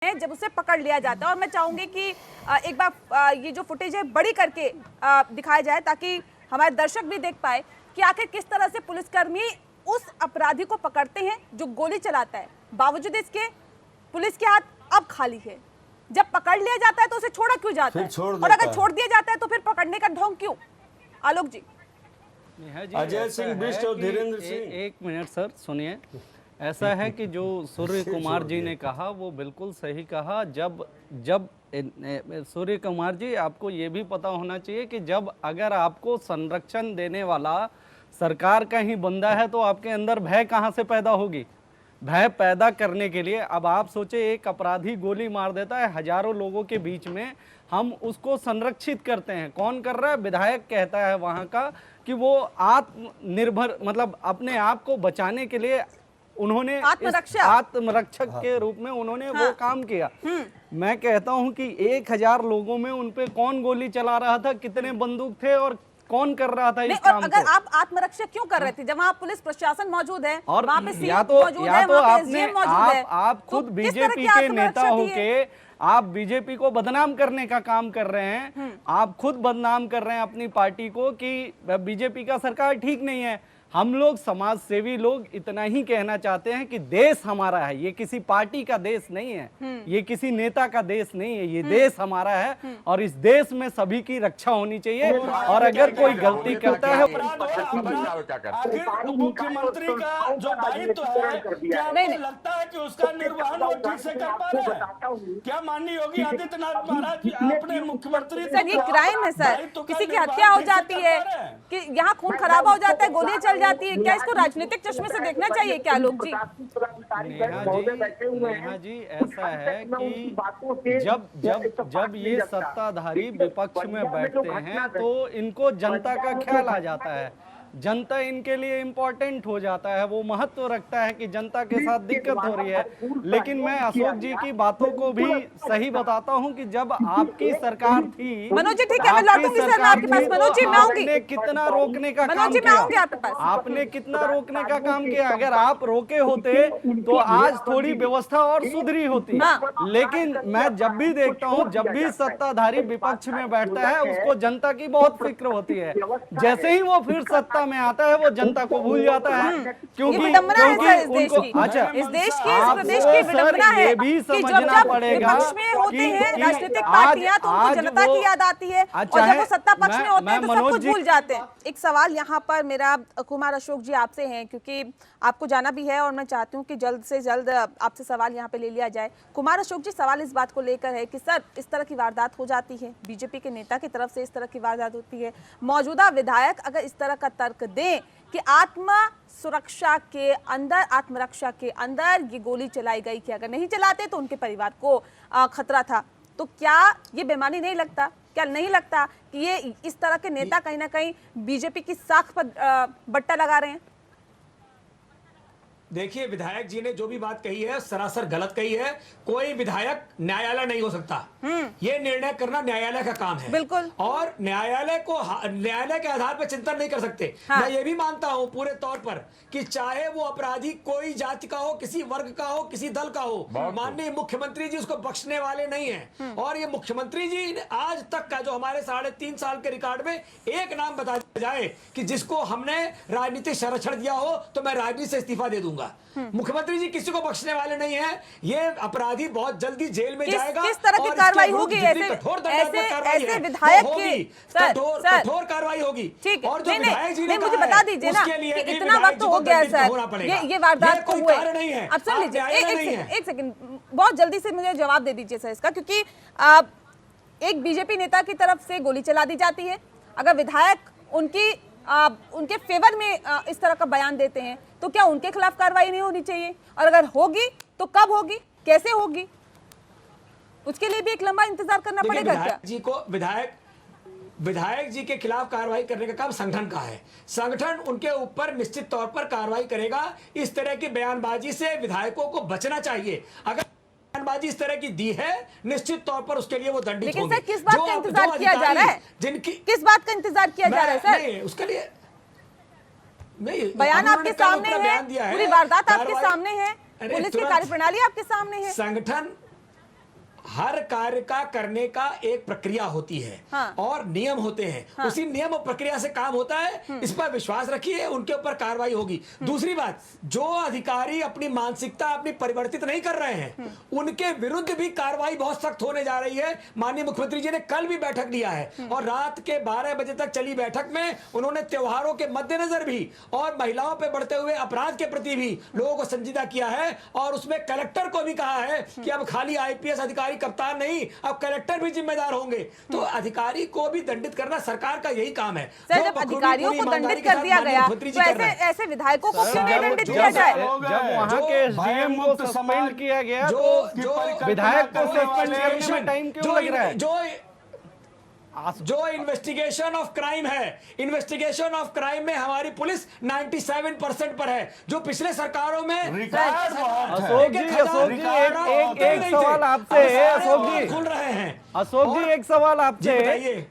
जब उसे पकड़ लिया जाता है। और मैं चाहूंगी कि एक बार ये जो फुटेज है बड़ी करके दिखाया जाए ताकि हमारे दर्शक भी देख पाए कि आखिर किस तरह से पुलिसकर्मी उस अपराधी को पकड़ते हैं जो गोली चलाता है। बावजूद इसके पुलिस के हाथ अब खाली है। जब पकड़ लिया जाता है तो उसे छोड़ा क्यों जाता है, और अगर छोड़ दिया जाता है तो फिर पकड़ने का ढोंग क्यों? आलोक जी। अजय सिंह बिष्ट और धीरेन्द्र सिंह, एक मिनट सर सुनिए। ऐसा है कि जो सूर्य कुमार जी ने कहा वो बिल्कुल सही कहा। जब सूर्य कुमार जी, आपको ये भी पता होना चाहिए कि जब अगर आपको संरक्षण देने वाला सरकार का ही बंदा है तो आपके अंदर भय कहाँ से पैदा होगी? भय पैदा करने के लिए अब आप सोचे, एक अपराधी गोली मार देता है हजारों लोगों के बीच में, हम उसको संरक्षित करते हैं। कौन कर रहा है? विधायक कहता है वहाँ का कि वो आत्मनिर्भर, मतलब अपने आप को बचाने के लिए उन्होंने आत्मरक्षक के रूप में उन्होंने वो काम किया। मैं कहता हूं कि 1000 लोगों में उनपे कौन गोली चला रहा था, कितने बंदूक थे और कौन कर रहा था इस काम को? अगर आप आत्मरक्षक क्यों कर रहे थे जब वहाँ पुलिस प्रशासन मौजूद है और वहाँ पे या तो आप खुद बीजेपी के नेता होके आप बीजेपी को बदनाम करने का काम कर रहे हैं। आप खुद बदनाम कर रहे हैं अपनी पार्टी को कि बीजेपी का सरकार ठीक नहीं है। हम लोग समाज सेवी लोग इतना ही कहना चाहते हैं कि देश हमारा है, ये किसी पार्टी का देश नहीं है, ये किसी नेता का देश नहीं है, ये देश हमारा है और इस देश में सभी की रक्षा होनी चाहिए। और अगर कोई गलती करता है, मुख्यमंत्री का जो दायित्व है, क्या आपको लगता है कि उसका निर्वहन वो ठीक से कर पा रहे हैं? क्या माननीय योगी आदित्यनाथ महाराज अपने मुख्यमंत्री? सर ये क्राइम है सर, किसी की हत्या हो जाती है कि यहाँ खून खराबा हो जाता है, गोलियां चल जाती है, क्या इसको राजनीतिक चश्मे से देखना चाहिए क्या आलोक जी? नेहा जी ऐसा है कि जब ये सत्ताधारी विपक्ष में बैठते हैं तो इनको जनता का ख्याल आ जाता है, जनता इनके लिए इम्पोर्टेंट हो जाता है, वो महत्व रखता है कि जनता के साथ दिक्कत हो रही है। लेकिन मैं अशोक जी की बातों को भी सही बताता हूं कि जब आपकी सरकार थी, मनोज जी ठीक है, मैं लौटूंगी सर आपके पास। मनोज जी मैं आऊंगी। आपने कितना रोकने का काम किया? आपने कितना रोकने का काम किया? अगर आप रोके होते तो आज थोड़ी व्यवस्था और सुधरी होती। लेकिन मैं जब भी देखता हूँ, जब भी सत्ताधारी विपक्ष में बैठता है उसको जनता की बहुत फिक्र होती है। जैसे ही वो फिर सत्ता में आता है वो जनता को भूल जाता है, क्योंकि उनको अच्छा इस देश की, इस प्रदेश की विडंबना है भी समझना पड़ेगा होते हैं राजनीतिक पार्टियां तो उनको जनता की याद आती है, और जब वो सत्ता पक्ष में होते हैं तो सब कुछ भूल जाते हैं। एक सवाल यहाँ पर मेरा कुमार अशोक जी आपसे है, क्योंकि आपको जाना भी है और मैं चाहती हूँ कि जल्द से जल्द आपसे सवाल यहाँ पे ले लिया जाए। कुमार अशोक जी, सवाल इस बात को लेकर है कि सर इस तरह की वारदात हो जाती है, बीजेपी के नेता की तरफ से इस तरह की वारदात होती है, मौजूदा विधायक अगर इस तरह का तर्क दें कि आत्मरक्षा के अंदर ये गोली चलाई गई, कि अगर नहीं चलाते तो उनके परिवार को खतरा था, तो क्या ये बेईमानी नहीं लगता? क्या नहीं लगता कि ये इस तरह के नेता कहीं ना कहीं बीजेपी की साख पर बट्टा लगा रहे हैं? देखिए, विधायक जी ने जो भी बात कही है सरासर गलत कही है। कोई विधायक न्यायालय नहीं हो सकता, ये निर्णय करना न्यायालय का काम है। बिल्कुल। और न्यायालय के आधार पर चिंतन नहीं कर सकते। हाँ। मैं ये भी मानता हूं पूरे तौर पर कि चाहे वो अपराधी कोई जाति का हो, किसी वर्ग का हो, किसी दल का हो, माननीय मुख्यमंत्री जी उसको बख्शने वाले नहीं है। और ये मुख्यमंत्री जी आज तक का जो हमारे 3.5 साल के रिकॉर्ड में एक नाम बता जाए कि जिसको हमने राजनीतिक संरक्षण दिया हो तो मैं राजनीति से इस्तीफा दे दूंगा। मुख्यमंत्री जी किसी को बख्शने वाले नहीं है। ये अपराधी बहुत जल्दी जेल में जाएगा। किस तरह की कार्रवाई होगी? ऐसे विधायक की कठोर कार्रवाई होगी। ठीक है, और जो विधायक जी ने मुझे बता दीजिए ना कि इतना वक्त हो गया सर ये वारदात को हुए। अब सुन लीजिए, एक सेकंड, बहुत जल्दी से मुझे जवाब दे दीजिए सर इसका, क्योंकि एक बीजेपी नेता की तरफ से गोली चला दी जाती है, अगर विधायक उनके फेवर में इस तरह का बयान देते हैं तो क्या उनके खिलाफ कार्रवाई नहीं होनी चाहिए? और अगर होगी तो कब होगी, कैसे होगी? उसके लिए भी एक लंबा इंतजार करना पड़ेगा क्या? विधायक जी के खिलाफ कार्रवाई करने का काम संगठन का है। संगठन उनके ऊपर निश्चित तौर पर कार्रवाई करेगा। इस तरह की बयानबाजी से विधायकों को बचना चाहिए। अगर बयानबाजी इस तरह की दी है निश्चित तौर पर उसके लिए वो दंडित होंगे। लेकिन सर किस बात का इंतजार किया जा रहा है? किस बात का इंतजार किया जा रहा है सर? उसके लिए बयान आपके सामने है, पूरी वारदात आपके सामने है, पुलिस की कार्यप्रणाली आपके सामने है। हर कार्य का करने का एक प्रक्रिया होती है। हाँ। और नियम होते हैं। हाँ। उसी नियम और प्रक्रिया से काम होता है। इस पर विश्वास रखिए, उनके ऊपर कार्रवाई होगी। दूसरी बात, जो अधिकारी अपनी मानसिकता अपनी परिवर्तित नहीं कर रहे हैं, उनके विरुद्ध भी कार्रवाई बहुत सख्त होने जा रही है। माननीय मुख्यमंत्री जी ने कल भी बैठक लिया है और रात के 12 बजे तक चली बैठक में उन्होंने त्योहारों के मद्देनजर भी और महिलाओं पर बढ़ते हुए अपराध के प्रति भी लोगों को संजीदा किया है। और उसमें कलेक्टर को भी कहा है कि अब खाली आईपीएस अधिकारी कप्तान नहीं, अब कलेक्टर भी जिम्मेदार होंगे। तो अधिकारी को भी दंडित करना सरकार का यही काम है। सर, जब अधिकारियों को दंडित कर दिया गया तो ऐसे विधायकों को क्यों नहीं दंडित किया जाए? जब वहां के एसडीएम को सस्पेंड किया गया तो विधायक को सस्पेंड करने में टाइम क्यों लग रहा है? जो इन्वेस्टिगेशन ऑफ क्राइम है, इन्वेस्टिगेशन ऑफ क्राइम में हमारी पुलिस 97% पर है, जो पिछले सरकारों में अशोक जी एक सवाल आपसे है। अशोक जी खुल रहे हैं। अशोक जी एक सवाल आपसे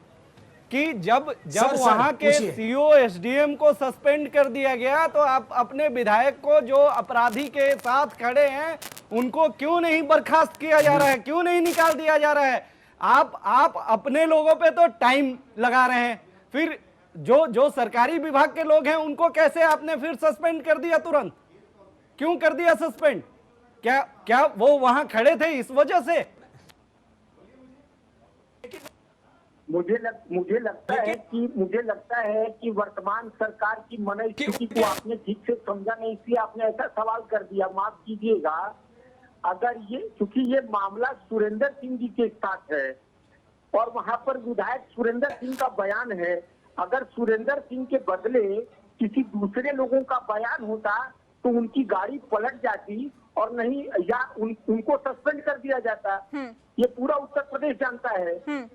कि जब वहां के सीओ एसडीएम को सस्पेंड कर दिया गया तो आप अपने विधायक को जो अपराधी के साथ खड़े हैं उनको क्यों नहीं बर्खास्त किया जा रहा है, क्यों नहीं निकाल दिया जा रहा है? आप अपने लोगों पे तो टाइम लगा रहे हैं, फिर जो सरकारी विभाग के लोग हैं उनको कैसे आपने फिर सस्पेंड कर दिया? तुरंत क्यों कर दिया सस्पेंड? क्या वो वहां खड़े थे इस वजह से? मुझे लगता है कि वर्तमान सरकार की मनस्थिति को आपने ठीक से समझा नहीं, इसलिए आपने ऐसा सवाल कर दिया। माफ कीजिएगा, अगर क्योंकि ये मामला सुरेंद्र सिंह जी के साथ है और वहां पर विधायक सुरेंद्र सिंह का बयान है, अगर सुरेंद्र सिंह के बदले किसी दूसरे लोगों का बयान होता तो उनकी गाड़ी पलट जाती और नहीं या उनको सस्पेंड कर दिया जाता। ये पूरा उत्तर प्रदेश जानता है।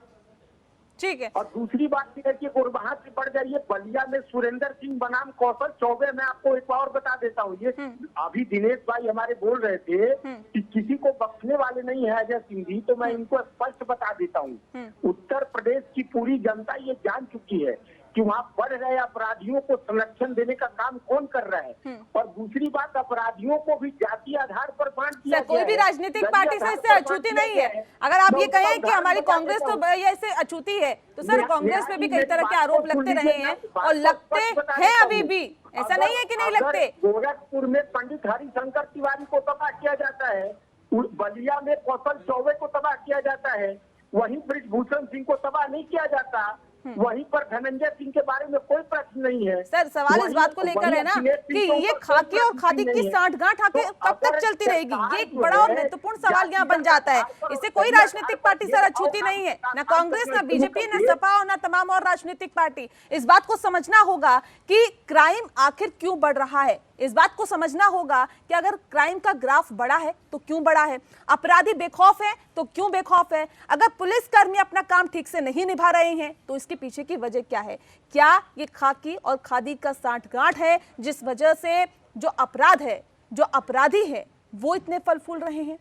ठीक है। और दूसरी बात यह है कि और वहां से बढ़ जाइए, बलिया में सुरेंद्र सिंह बनाम कौशल चौबे। मैं आपको एक और बता देता हूँ, ये अभी दिनेश भाई हमारे बोल रहे थे कि किसी को बख्शने वाले नहीं है अजय सिंह जी, तो मैं इनको स्पष्ट बता देता हूँ। उत्तर प्रदेश की पूरी जनता ये जान चुकी है कि वहाँ बढ़ रहे अपराधियों को संरक्षण देने का काम कौन कर रहा है। और दूसरी बात, अपराधियों को भी जाति आधार पर बांट दिया गया। कोई भी राजनीतिक पार्टी से इससे अछूती नहीं है। अगर आप ये कहें कि हमारी कांग्रेस तो ऐसे अछूती है, तो सर कांग्रेस पे भी कई तरह के आरोप लगते रहे हैं और लगते हैं अभी भी, ऐसा नहीं है कि नहीं लगते। गोरखपुर में पंडित हरिशंकर तिवारी को तबाह किया जाता है, बलिया में कौशल चौबे को तबाह किया जाता है, वहीं ब्रिजभूषण सिंह को तबाह नहीं किया जाता, वहीं पर धनंजय सिंह के बारे में कोई प्रश्न नहीं है। सर सवाल इस बात को लेकर है ना कि ये खाकी और खादी की सांठगांठ कब तक चलती रहेगी? ये एक बड़ा और महत्वपूर्ण सवाल यहाँ बन जाता है। इससे कोई राजनीतिक पार्टी सर अछूती नहीं है, ना कांग्रेस, ना बीजेपी, ना सपा और ना तमाम और राजनीतिक पार्टी। इस बात को समझना होगा कि क्राइम आखिर क्यों बढ़ रहा है। इस बात को समझना होगा कि अगर क्राइम का ग्राफ बड़ा है तो क्यों बड़ा है, अपराधी बेखौफ है तो क्यों बेखौफ है, अगर पुलिसकर्मी अपना काम ठीक से नहीं निभा रहे हैं तो इसके पीछे की वजह क्या है। क्या ये खाकी और खादी का सांठगांठ है जिस वजह से जो अपराध है, जो अपराधी है, वो इतने फल फूल रहे हैं?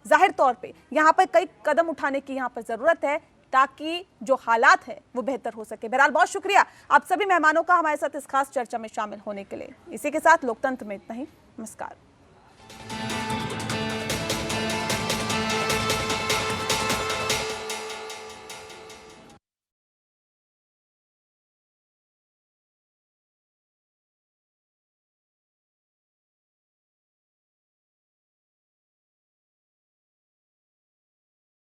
जाहिर तौर पे यहाँ पर कई कदम उठाने की यहाँ पर जरूरत है ताकि जो हालात है वो बेहतर हो सके। बहरहाल बहुत शुक्रिया आप सभी मेहमानों का हमारे साथ इस खास चर्चा में शामिल होने के लिए। इसी के साथ लोकतंत्र में इतना ही। नमस्कार।